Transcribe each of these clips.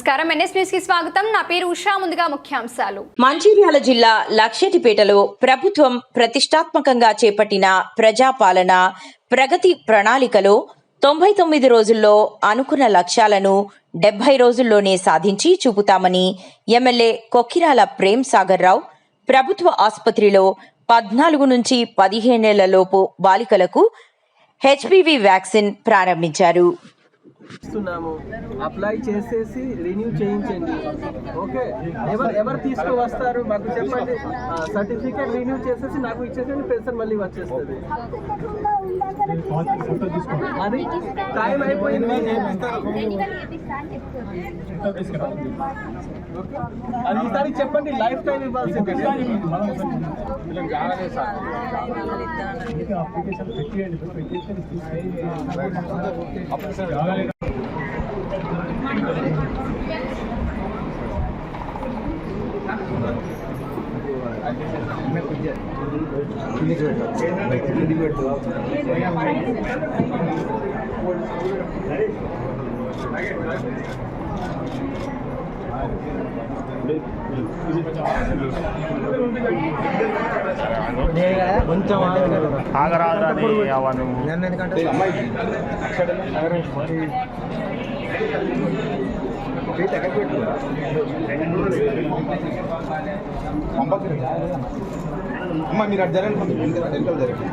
నమస్కారం, NS news కి స్వాగతం. నా పేరు ఉషా. ముందుగా ముఖ్యాంశాలు. మంచిర్యాల జిల్లా లక్షటిపేటలో ప్రభుత్వం ప్రతిష్టాత్మకంగా చేపట్టిన ప్రజాపాలన ప్రగతి ప్రణాళికలో 99 రోజుల్లో అనుకున్న లక్ష్యాలను 70 రోజుల్లోనే సాధించి చూపుతామని ఎమ్మెల్యే కొక్కిరాల ప్రేమ్ సాగర్ రావు ప్రభుత్వ ఆసుపత్రిలో 14 నుంచి 15 ఏళ్ల లోపు బాలికలకు హెచ్పివి వ్యాక్సిన్ ప్రారంభించారు. అప్లై చేసేసి రిన్యూ చేయించండి. ఓకే, ఎవరు తీసుకువస్తారు మాకు చెప్పండి. సర్టిఫికేట్ రిన్యూ చేసేసి నాకు ఇచ్చేసి పెన్షన్ మళ్ళీ వచ్చేస్తుంది. అది టైం అయిపోయింది. అది ఈసారి చెప్పండి, లైఫ్ టైం ఇవ్వాల్సింది. కొంచెం ఆగరాదని అవను అమ్మ మీరు అటు జరగండి, వెనకాల జరగండి.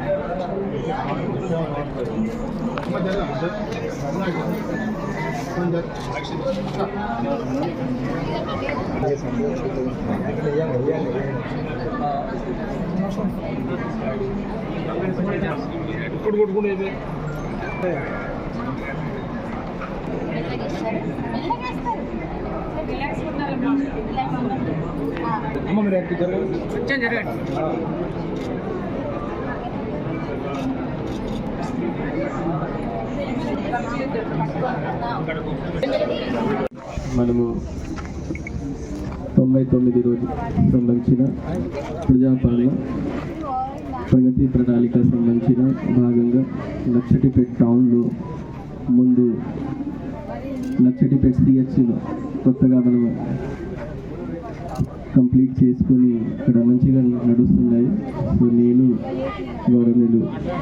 ఇప్పుడు కొట్టుకునేది అమ్మ మీరు ఎంత జరగండి. మనము 99 రోజులు సంబంధించిన ప్రజాపాలన ప్రగతి ప్రణాళిక సంబంధించిన భాగంగా లక్షటిపేట టౌన్లో ముందు లక్షటిపేట సిహెచ్లో కొత్తగా మనం కంప్లీట్ చేసుకొని ఇక్కడ మంచిగా నడుస్తున్నాయి. సో నేను గవర్నమెంట్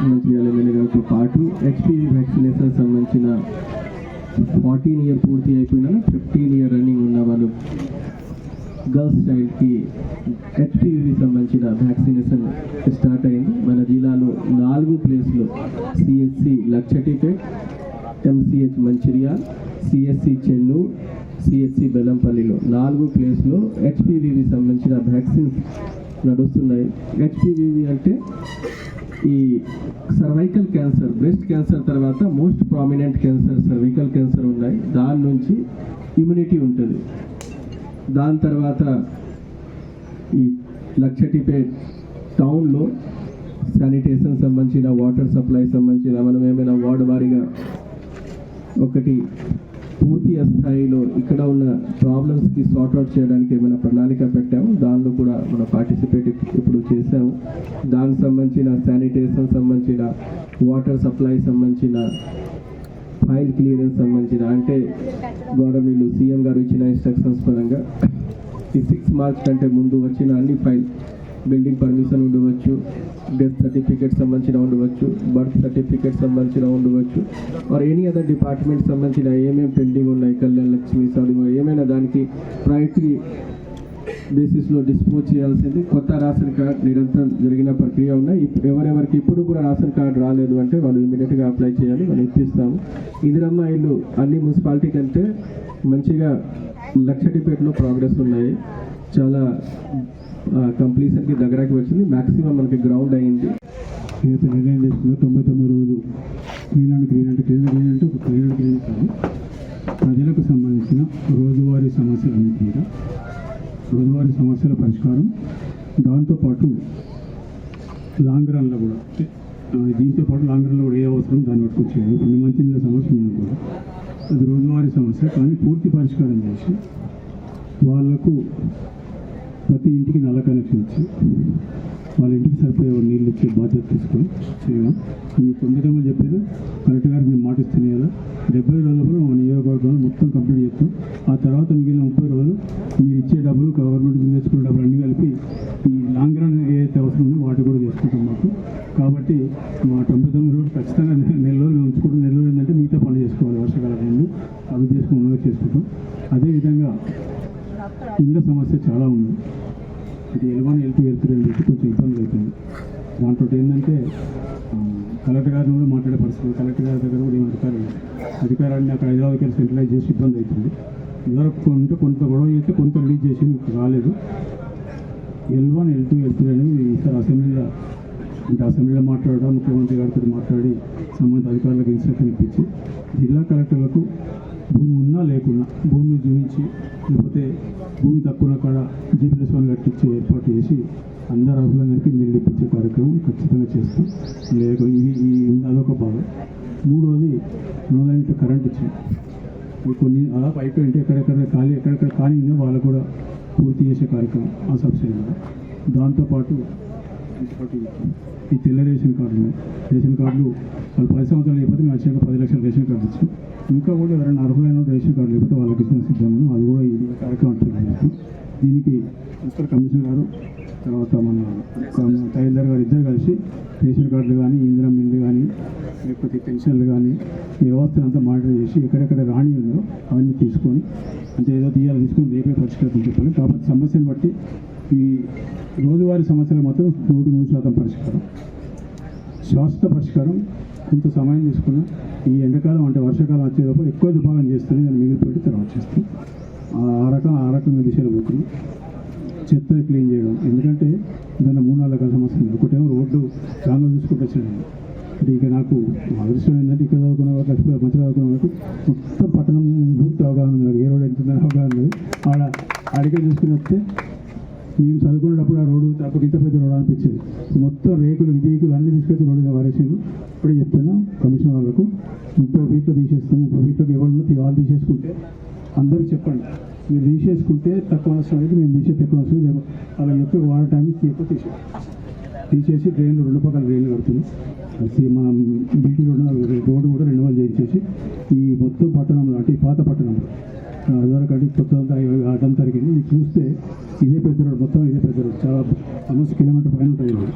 మంచిర్యాల ఎమ్మెల్యే గారితో పాటు హెచ్పివి వ్యాక్సినేషన్ సంబంధించిన 14 ఇయర్ పూర్తి అయిపోయిన 15 ఇయర్ రన్నింగ్ ఉన్న వాళ్ళు గర్ల్స్ చైల్డ్కి హెచ్పివి సంబంధించిన వ్యాక్సినేషన్ స్టార్ట్ అయింది. మన జిల్లాలో 4 ప్లేస్లో CSC Luxettipet, MCH Mancherial, CSC Chennur, CSC బెల్లంపల్లిలో 4 ప్లేస్లో హెచ్పివి సంబంధించిన వ్యాక్సిన్స్ నడుస్తున్నాయి. హెచ్పివి అంటే ఈ సర్వైకల్ క్యాన్సర్, బ్రెస్ట్ క్యాన్సర్ తర్వాత most prominent cancer cervical cancer ఉన్నాయి. దాని నుంచి ఇమ్యూనిటీ ఉంటుంది. దాని తర్వాత ఈ లక్షటిపేట్ టౌన్లో శానిటేషన్ సంబంధించిన, వాటర్ సప్లై సంబంధించిన మనం ఏమైనా వార్డు వారీగా ఒకటి పూర్తి స్థాయిలో ఇక్కడ ఉన్న ప్రాబ్లమ్స్కి సార్ట్అవుట్ చేయడానికి ఏమైనా ప్రణాళిక పెట్టాము. దానిలో కూడా మనం పార్టిసిపేట్ ఇప్పుడు చేసాము. దానికి సంబంధించిన శానిటేషన్ సంబంధించిన, వాటర్ సప్లై సంబంధించిన, ఫైల్ క్లియరెన్స్ సంబంధించిన, అంటే గవర్నమెంట్ సీఎం గారు ఇచ్చిన ఇన్స్ట్రక్షన్స్ పరంగా ఈ 6 మార్చ్ కంటే ముందు వచ్చిన అన్ని ఫైల్, బిల్డింగ్ పర్మిషన్ ఉండవచ్చు, డెత్ సర్టిఫికేట్ సంబంధించిన ఉండవచ్చు, బర్త్ సర్టిఫికేట్ సంబంధించిన ఉండవచ్చు, ఆర్ ఎనీ అదర్ డిపార్ట్మెంట్ సంబంధించిన ఏమేమి పెండింగ్ ఉన్నాయి, కళ్యాణ్ లక్ష్మి సారీ ఏమైనా దానికి ప్రయారిటీ బేసిస్లో డిస్పోజ్ చేయాల్సింది. కొత్త రేషన్ కార్డ్ నిరంతరం జరిగిన ప్రక్రియ ఉన్నాయి. ఎవరెవరికి ఇప్పుడు కూడా రేషన్ కార్డు రాలేదు అంటే వాళ్ళు ఇమీడియట్గా అప్లై చేయాలి, మనం ఇప్పిస్తాము. ఇందిరమ్మ ఇల్లు అన్ని మున్సిపాలిటీ కంటే మంచిగా లక్షటిపేటలో ప్రోగ్రెస్ ఉన్నాయి. చాలా కంప్లీషన్కి దగ్గరకి వచ్చింది. మ్యాక్సిమం మనకి గ్రౌండ్ అయింది. నిర్ణయం చేసుకున్న 99 రోజులు క్లీన్ అండ్ ఒక క్లీన్ కాదు, ప్రజలకు సంబంధించిన రోజువారీ సమస్యలన్నిటి మీద రోజువారీ సమస్యల పరిష్కారం, దాంతోపాటు లాంగ్ రన్లో కూడా దీంతోపాటు లాంగ్ రన్లో కూడా ఏ అవసరం దాన్ని పట్టుకొచ్చేది. కొన్ని మంచి సమస్య ఉంది కూడా, అది రోజువారీ సమస్య కానీ పూర్తి పరిష్కారం చేసి వాళ్లకు ప్రతి ఇంటికి నల్ల కనెక్షన్ ఇచ్చి వాళ్ళ ఇంటికి సరిపోయే నీళ్ళు ఇచ్చే బాధ్యత తీసుకొని చేయడం. ఈ 9 చెప్పారు కలెక్టర్ గారికి మేము మాటిస్తున్నాయి కదా, 70 రోజుల్లో మా నియోజకవర్గంలో మొత్తం కంప్లీట్ చేస్తాం. ఆ తర్వాత మిగిలిన 30 రోజులు మీరు ఇచ్చే డబ్బులు, గవర్నమెంట్ మీద తెచ్చుకునే డబ్బులు అన్నీ కలిపి ఈ లాంగ్ రన్ ఏదైతే అవసరం ఉందో వాటి కూడా చేసుకుంటాం మాకు. కాబట్టి మా 99 రోజులు ఖచ్చితంగా నెల రోజులు ఉంచుకుంటాం. నెల రోజులు ఏంటంటే మిగతా పనులు చేసుకోవాలి, వర్షాకాలం ముందు అవి చేసుకుని చేసుకుంటాం. అదేవిధంగా ఇంట్లో సమస్య చాలా ఉంది. ఇది L1, L2, L3 అని చెప్పి కొంచెం ఇబ్బంది అవుతుంది. దాంట్లో ఏంటంటే కలెక్టర్ గారిని కూడా మాట్లాడే పరిస్థితి, కలెక్టర్ గారి దగ్గర కూడా ఏం అధికారాన్ని అక్కడ హైదరాబాద్కి వెళ్ళి సెంట్రలైజ్ చేసి ఇబ్బంది అవుతుంది. ఇదివరకు ఉంటే కొంత గొడవ చేస్తే కొంత రిలీజ్ చేసి రాలేదు. L1, L2, L3 అనేది ఈసారి అసెంబ్లీలో మాట్లాడడం, ముఖ్యమంత్రి గారితో మాట్లాడి సంబంధిత అధికారులకు ఇన్స్ట్రక్షన్ ఇప్పించి జిల్లా కలెక్టర్లకు భూమి ఉన్నా లేకున్నా భూమి చూపించి, లేకపోతే భూమి తక్కువ కాడ G+1 కట్టించే ఏర్పాటు చేసి అందరు అర్హులందరికీ నీళ్ళు ఇప్పించే కార్యక్రమం ఖచ్చితంగా చేస్తాం. ఇది అదొక భాగం. మూడవది 100 యూనిట్ల కరెంట్ ఇచ్చాం. ఇవి కొన్ని అలా అయిపోయింటే ఎక్కడెక్కడ ఖాళీ ఉన్నాయో వాళ్ళకు కూడా పూర్తి చేసే కార్యక్రమం ఆ సబ్సిడీ. దాంతోపాటు ఈ తెల్ల రేషన్ కార్డులు ఉన్నాయి. రేషన్ కార్డులు వాళ్ళు 10 సంవత్సరాలు లేకపోతే మేము వచ్చాక 10 లక్షల రేషన్ కార్డు ఇచ్చాం. ఇంకా కూడా ఎవరైనా అర్హులైన రేషన్ కార్డు లేకపోతే వాళ్ళకి ఇచ్చిన సిద్ధంగా అది కూడా ఈ కార్యక్రమం చేస్తాం. దీనికి మున్సిపల్ కమిషనర్ గారు, తర్వాత మన తహసీల్దార్ గారు ఇద్దరు కలిసి రేషన్ కార్డులు కానీ, ఇందిరా మిల్లు కానీ, లేకపోతే పెన్షన్లు కానీ ఈ వ్యవస్థను అంతా మానిటర్ చేసి ఎక్కడెక్కడ రాణి ఉందో అవన్నీ తీసుకొని, అంటే ఏదో తీసుకొని రేపే పరిష్కరితం చెప్పాలి. కాబట్టి సమస్యను బట్టి ఈ రోజువారీ సమస్యలు మొత్తం 100% పరిష్కారం, శాశ్వత పరిష్కారం. కొంత సమయం తీసుకున్న ఈ ఎండాకాలం అంటే వర్షాకాలం వచ్చేటప్పుడు ఎక్కువ దుబారం చేస్తుంది, దాన్ని మిగిలిపెట్టి తర్వాత చేస్తాం. ఆ రకంగా దిశలో పోతుంది. చెత్త క్లీన్ చేయడం, ఎందుకంటే దాని 3-4 రకాల సమస్యలు ఉన్నాయి. ఒకటేమో రోడ్డు రాంగా చూసుకుంటూ వచ్చాను. అంటే ఇక నాకు అదృష్టం ఏంటంటే ఇక్కడ చదువుకున్న వాళ్ళు, లక్ష్మీ మంచి చదువుకున్న వాళ్ళకి మొత్తం పట్టణం పూర్తి అవగాహన ఉంది. ఏ రోడ్ ఎంత ఉందని అవగాహన ఉంది. అడిగే చూసుకుని వస్తే మేము చదువుకునేటప్పుడు ఆ రోడ్డు అప్పుడు ఇంత పెద్ద రోడ్ అనిపించేది. మొత్తం రేకులు బీకులు అన్నీ తీసుకెళ్తే రోడ్డు వారేసింది. ఇప్పుడే చెప్తాను కమిషన్ వాళ్ళకు 30 ఫీట్లు తీసేస్తాం. 30 ఫీట్లకు ఎవరు వాళ్ళు తీసేసుకుంటే అందరికి చెప్పండి, మీరు తీసేసుకుంటే తక్కువ అవసరం అయితే మేము తీసేది ఎక్కువ అవసరం లేదు. అలా చెప్పి వాటర్ టైం తీసేసి డ్రైన్లు 2 పక్కల డ్రైన్లు కడుతుంది. మనం బీటీ రోడ్డు కూడా రెన్యువల్ చేయించేసి ఈ మొత్తం పట్టణంలో అంటే ఈ పాత పట్టణంలో అదివరకు అంటే కొత్త ఆటం తరిగింది. మీరు చూస్తే ఇదే పెద్ద రోడ్, మొత్తం ఇదే పెద్ద రోడ్, చాలా ఆల్మోస్ట్ కిలోమీటర్ పైన ఉంటుంది రోడ్.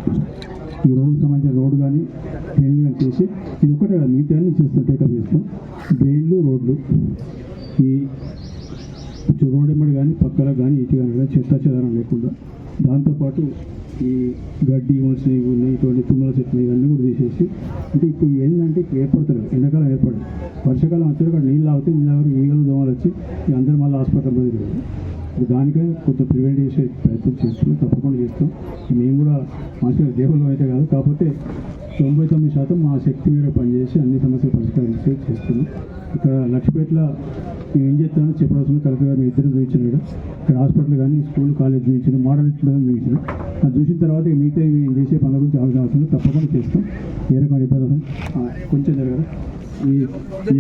ఈ రోడ్డుకి సంబంధించిన రోడ్డు కానీ డ్రైన్లు కానీ చేసి ఇది ఒకటే కాదు మిగతా చేస్తాం, టేకప్ చేస్తాం. డ్రైన్లు, రోడ్లు, ఈ రోడ్ ఎమ్మడి కానీ పక్కల కానీ ఇటు కానీ చెత్త చెదారం లేకుండా, దాంతోపాటు ఈ గడ్డి మనిషి ఇటువంటి తుమ్మల చెట్లు ఇవన్నీ కూడా తీసేసి, అంటే ఇప్పుడు ఏంటంటే ఏర్పడతారు ఎండాకాలం ఏర్పడదు, వర్షాకాలం వచ్చేటప్పుడు నీళ్ళు అవుతాయి, నీళ్ళు ఈగలు దోమలు వచ్చి అందరూ మళ్ళీ హాస్పిటల్ పోయి దానికే కొంత ప్రివెంట్ చేసే ప్రయత్నం చేస్తున్నాం, తప్పకుండా చేస్తాం. మేము కూడా మాస్టర్ దేవుళ్ళు అయితే కాదు, కాకపోతే 99% మా శక్తి మీద పనిచేసి అన్ని సమస్యలు పరిష్కరించే చేస్తున్నాం. ఇక్కడ లక్ష్మీపేటలో మేము ఏం చేస్తామని చెప్పాల్సిన కలెక్టర్ గారు ఇద్దరు చూపించాను. ఇక్కడ హాస్పిటల్ కానీ స్కూల్ కాలేజ్ చూపించాను, మోడల్ ఇన్స్టిట్యూట్ చూపించాను. అది చూసిన తర్వాత మిగతా మేము చేసే పనుల గురించి ఆలోచన అవసరం తప్పకుండా చేస్తాం. ఏ రకమైన ఇబ్బంది కొంచెం జరగదు. ఈ